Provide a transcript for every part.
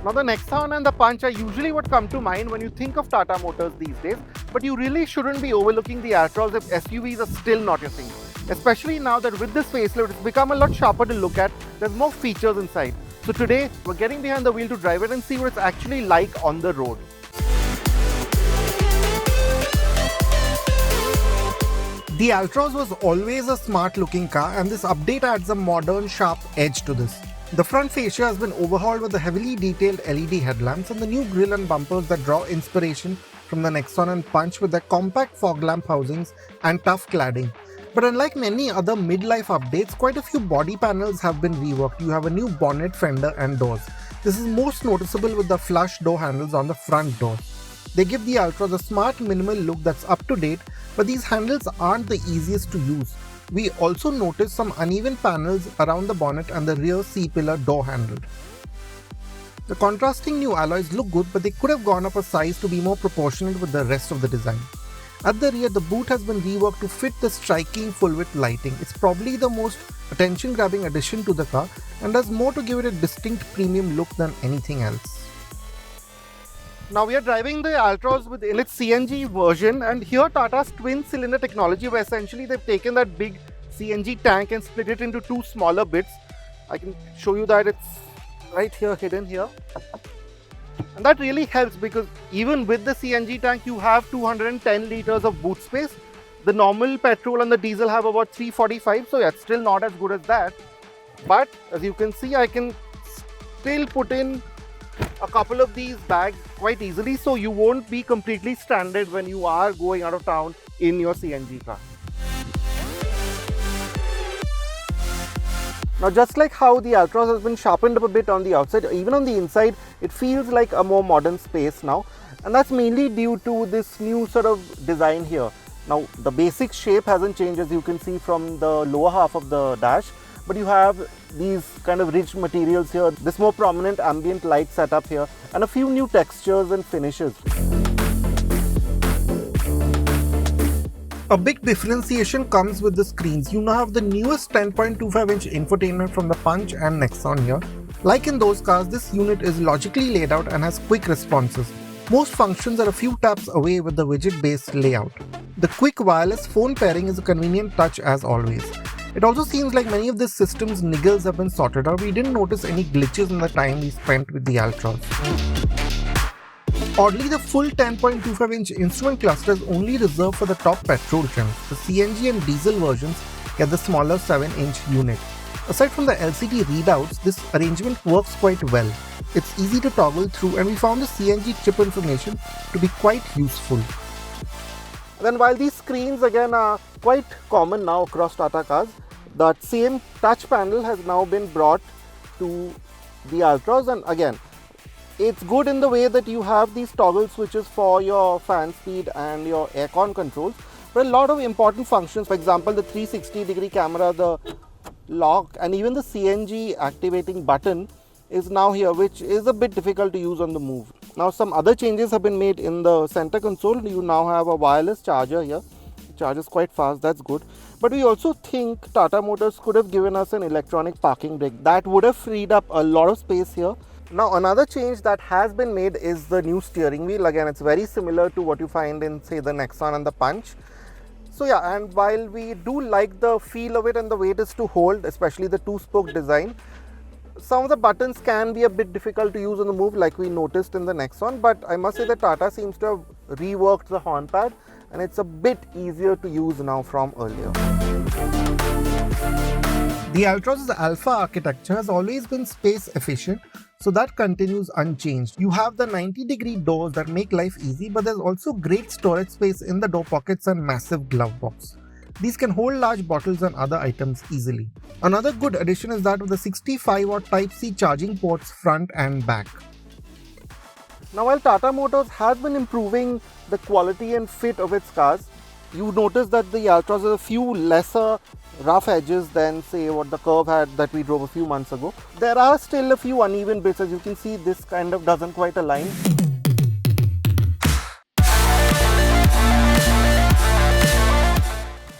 Now the Nexon and the Punch are usually what come to mind when you think of Tata Motors these days, but you really shouldn't be overlooking the Altroz if SUVs are still not your thing. Especially now that with this facelift, it's become a lot sharper to look at. There's more features inside. So today, we're getting behind the wheel to drive it and see what it's actually like on the road. The Altroz was always a smart looking car, and this update adds a modern, sharp edge to this. The front fascia has been overhauled with the heavily detailed LED headlamps and the new grille and bumpers that draw inspiration from the Nexon and Punch with their compact fog lamp housings and tough cladding. But unlike many other midlife updates, quite a few body panels have been reworked. You have a new bonnet, fender and doors. This is most noticeable with the flush door handles on the front door. They give the Altroz a smart minimal look that's up to date, but these handles aren't the easiest to use. We also notice some uneven panels around the bonnet and the rear C-pillar door handle. The contrasting new alloys look good, but they could have gone up a size to be more proportionate with the rest of the design. At the rear, the boot has been reworked to fit the striking full-width lighting. It's probably the most attention-grabbing addition to the car and does more to give it a distinct premium look than anything else. Now we are driving the Altroz in its CNG version, and here Tata's twin-cylinder technology, where essentially they've taken that big CNG tank and split it into two smaller bits. I can show you that it's right here, hidden here. And that really helps because even with the CNG tank, you have 210 liters of boot space. The normal petrol and the diesel have about 345, so yeah, it's still not as good as that. But as you can see, I can still put in a couple of these bags quite easily, so you won't be completely stranded when you are going out of town in your CNG car. Now, just like how the Altroz has been sharpened up a bit on the outside, even on the inside, it feels like a more modern space now, and that's mainly due to this new sort of design here. Now, the basic shape hasn't changed, as you can see from the lower half of the dash, but you have these kind of rich materials here, this more prominent ambient light setup here, and a few new textures and finishes. A big differentiation comes with the screens. You now have the newest 10.25-inch infotainment from the Punch and Nexon here. Like in those cars, this unit is logically laid out and has quick responses. Most functions are a few taps away with the widget-based layout. The quick wireless phone pairing is a convenient touch as always. It also seems like many of this system's niggles have been sorted out. We didn't notice any glitches in the time we spent with the Altroz. Oddly, the full 10.25-inch instrument cluster is only reserved for the top petrol trims. The CNG and diesel versions get the smaller 7-inch unit. Aside from the LCD readouts, this arrangement works quite well. It's easy to toggle through, and we found the CNG chip information to be quite useful. Then while these screens again are quite common now across Tata cars, that same touch panel has now been brought to the Altroz, and again, it's good in the way that you have these toggle switches for your fan speed and your aircon controls, but a lot of important functions, for example the 360-degree camera, the lock, and even the CNG activating button is now here, which is a bit difficult to use on the move. Now some other changes have been made in the center console. You now have a wireless charger here. It charges quite fast, that's good. But we also think Tata Motors could have given us an electronic parking brake. That would have freed up a lot of space here. Now another change that has been made is the new steering wheel. Again, it's very similar to what you find in, say, the Nexon and the Punch. So yeah, and while we do like the feel of it and the way it is to hold, especially the two-spoke design, some of the buttons can be a bit difficult to use on the move, like we noticed in the Nexon, but I must say that Tata seems to have reworked the horn pad and it's a bit easier to use now from earlier. The Altroz's Alpha architecture has always been space efficient, so that continues unchanged. You have the 90-degree doors that make life easy, but there's also great storage space in the door pockets and massive glove box. These can hold large bottles and other items easily. Another good addition is that of the 65-watt Type-C charging ports front and back. Now while Tata Motors has been improving the quality and fit of its cars, you notice that the Altroz has a few lesser rough edges than, say, what the Curve had that we drove a few months ago. There are still a few uneven bits. As you can see, this kind of doesn't quite align.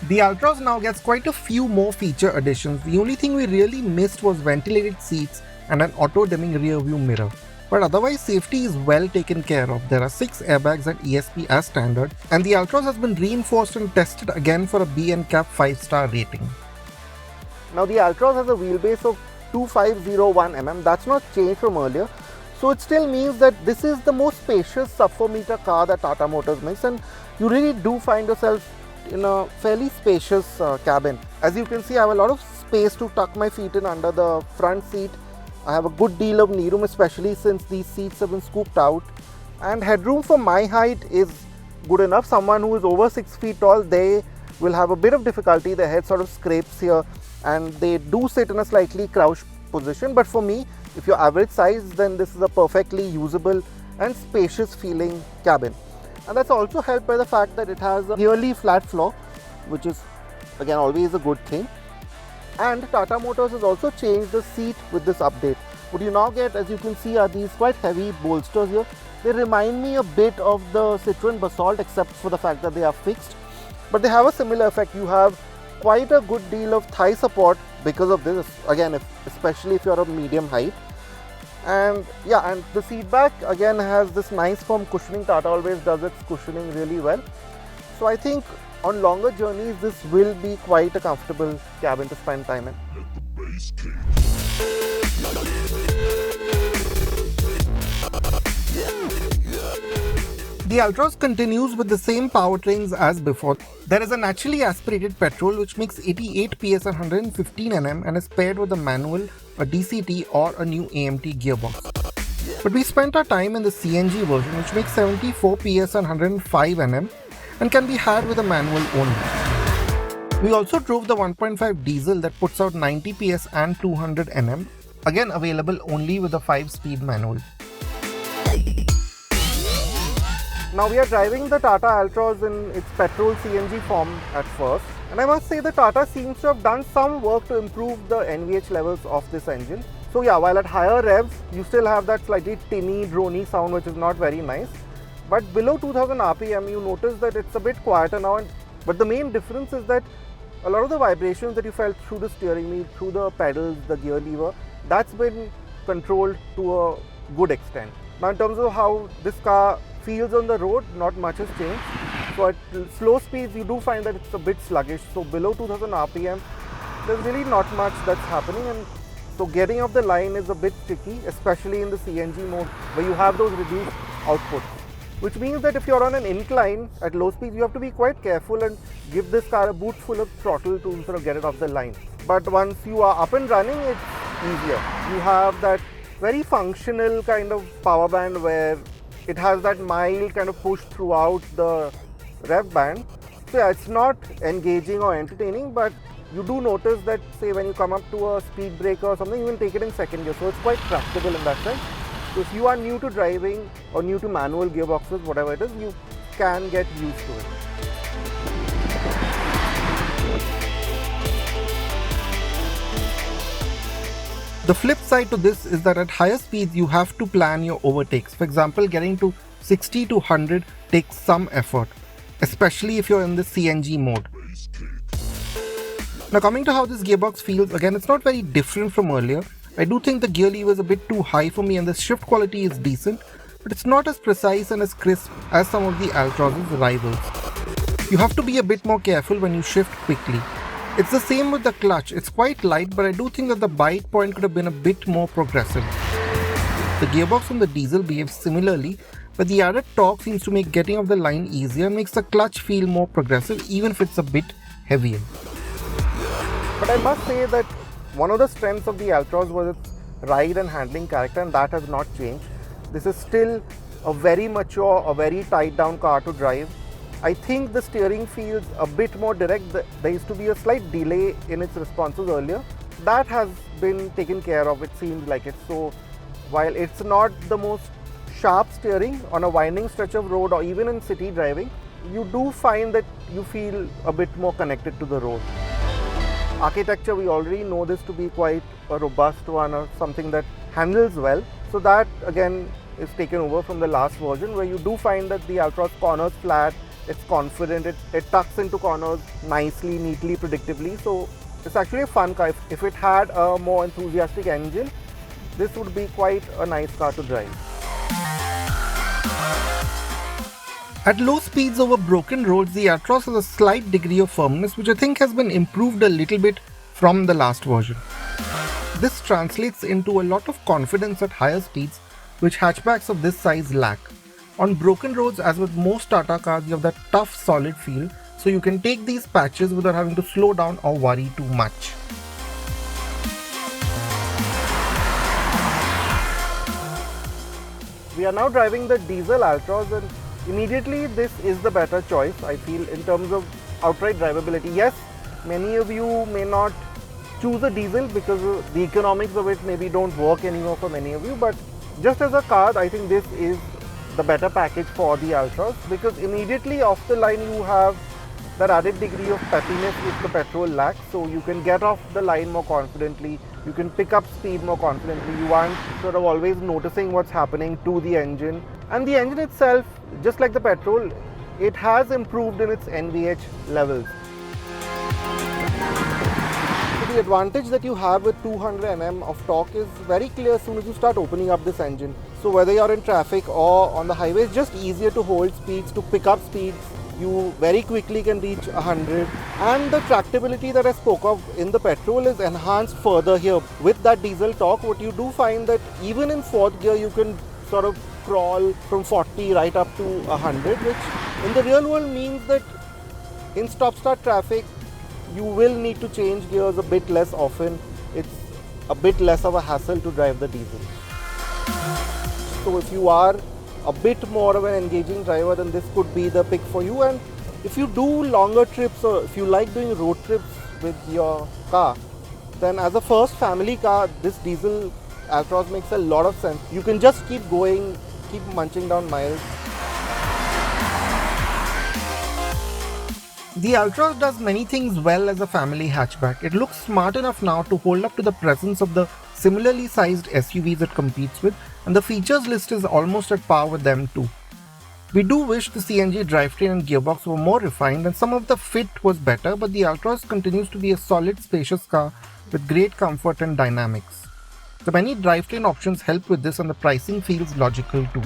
The Altroz now gets quite a few more feature additions. The only thing we really missed was ventilated seats and an auto-dimming rear view mirror. But otherwise, safety is well taken care of. There are 6 airbags and ESP as standard, and the Altroz has been reinforced and tested again for a B&CAP 5-star rating. Now the Altroz has a wheelbase of 2501 mm. That's not changed from earlier. So it still means that this is the most spacious sub 4 meter car that Tata Motors makes, and you really do find yourself in a fairly spacious cabin. As you can see, I have a lot of space to tuck my feet in under the front seat. I have a good deal of knee room, especially since these seats have been scooped out, and headroom for my height is good enough. Someone who is over 6 feet tall, they will have a bit of difficulty. Their head sort of scrapes here and they do sit in a slightly crouched position, but for me, if you're average size, then this is a perfectly usable and spacious feeling cabin. And that's also helped by the fact that it has a nearly flat floor, which is again always a good thing. And Tata Motors has also changed the seat with this update. What you now get, as you can see, are these quite heavy bolsters here. They remind me a bit of the Citroen Basalt, except for the fact that they are fixed, but they have a similar effect. You have quite a good deal of thigh support because of this, again, especially if you're of medium height. And yeah, and the seat back again has this nice firm cushioning. Tata always does its cushioning really well. So I think on longer journeys, this will be quite a comfortable cabin to spend time in. The Altroz continues with the same powertrains as before. There is a naturally aspirated petrol which makes 88 PS and 115 Nm and is paired with a manual, a DCT or a new AMT gearbox. But we spent our time in the CNG version which makes 74 PS and 105 Nm and can be had with a manual only. We also drove the 1.5 diesel that puts out 90 PS and 200 Nm, again available only with a 5-speed manual. Now we are driving the Tata Altroz in its petrol CNG form at first, and I must say that Tata seems to have done some work to improve the NVH levels of this engine. So yeah, while at higher revs, you still have that slightly tinny, drony sound which is not very nice. But below 2000 RPM, you notice that it's a bit quieter now. But the main difference is that a lot of the vibrations that you felt through the steering wheel, through the pedals, the gear lever, that's been controlled to a good extent. Now in terms of how this car feels on the road, not much has changed. So at slow speeds, you do find that it's a bit sluggish. So below 2000 RPM, there's really not much that's happening. And so getting off the line is a bit tricky, especially in the CNG mode where you have those reduced outputs. Which means that if you're on an incline at low speeds, you have to be quite careful and give this car a boot full of throttle to sort of get it off the line. But once you are up and running, it's easier. You have that very functional kind of power band where it has that mild kind of push throughout the rev band. So yeah, it's not engaging or entertaining, but you do notice that, say, when you come up to a speed breaker or something, you can take it in second gear. So it's quite practical in that sense. So if you are new to driving or new to manual gearboxes, whatever it is, you can get used to it. The flip side to this is that at higher speeds you have to plan your overtakes. For example, getting to 60 to 100 takes some effort, especially if you're in the CNG mode. Now coming to how this gearbox feels, again it's not very different from earlier. I do think the gear lever is a bit too high for me and the shift quality is decent, but it's not as precise and as crisp as some of the Altroz's rivals. You have to be a bit more careful when you shift quickly. It's the same with the clutch. It's quite light, but I do think that the bite point could have been a bit more progressive. The gearbox on the diesel behaves similarly, but the added torque seems to make getting off the line easier and makes the clutch feel more progressive even if it's a bit heavier. But I must say that one of the strengths of the Altroz was its ride and handling character, and that has not changed. This is still a very mature, a very tied down car to drive. I think the steering feels a bit more direct. There used to be a slight delay in its responses earlier. That has been taken care of, it seems like it. So while it's not the most sharp steering on a winding stretch of road or even in city driving, you do find that you feel a bit more connected to the road. Architecture, we already know this to be quite a robust one or something that handles well. So that again is taken over from the last version, where you do find that the Altroz corners flat, it's confident, it tucks into corners nicely, neatly, predictably. So it's actually a fun car. If it had a more enthusiastic engine, this would be quite a nice car to drive. At low speeds over broken roads, the Altroz has a slight degree of firmness, which I think has been improved a little bit from the last version. This translates into a lot of confidence at higher speeds, which hatchbacks of this size lack. On broken roads, as with most Tata cars, you have that tough, solid feel, so you can take these patches without having to slow down or worry too much. We are now driving the diesel Altroz, and immediately this is the better choice, I feel, in terms of outright drivability. Yes, many of you may not choose a diesel because the economics of it maybe don't work anymore for many of you, but just as a car, I think this is the better package for the Altroz, because immediately off the line you have that added degree of peppiness which the petrol lacks, so you can get off the line more confidently, you can pick up speed more confidently, you aren't sort of always noticing what's happening to the engine. And the engine itself, just like the petrol, it has improved in its NVH levels. So the advantage that you have with 200 Nm of torque is very clear as soon as you start opening up this engine. So whether you're in traffic or on the highway, it's just easier to hold speeds, to pick up speeds. You very quickly can reach 100, and the tractability that I spoke of in the petrol is enhanced further here. With that diesel torque, what you do find that even in fourth gear you can sort of crawl from 40 right up to 100, which in the real world means that in stop-start traffic you will need to change gears a bit less often. It's a bit less of a hassle to drive the diesel. So if you are a bit more of an engaging driver, then this could be the pick for you. And if you do longer trips, or if you like doing road trips with your car, then as a first family car, this diesel Altroz makes a lot of sense. You can just keep going, keep munching down miles. The Altroz does many things well as a family hatchback. It looks smart enough now to hold up to the presence of the similarly sized SUVs it competes with, and the features list is almost at par with them too. We do wish the CNG drivetrain and gearbox were more refined and some of the fit was better, but the Altroz continues to be a solid, spacious car with great comfort and dynamics. The many drivetrain options help with this, and the pricing feels logical too.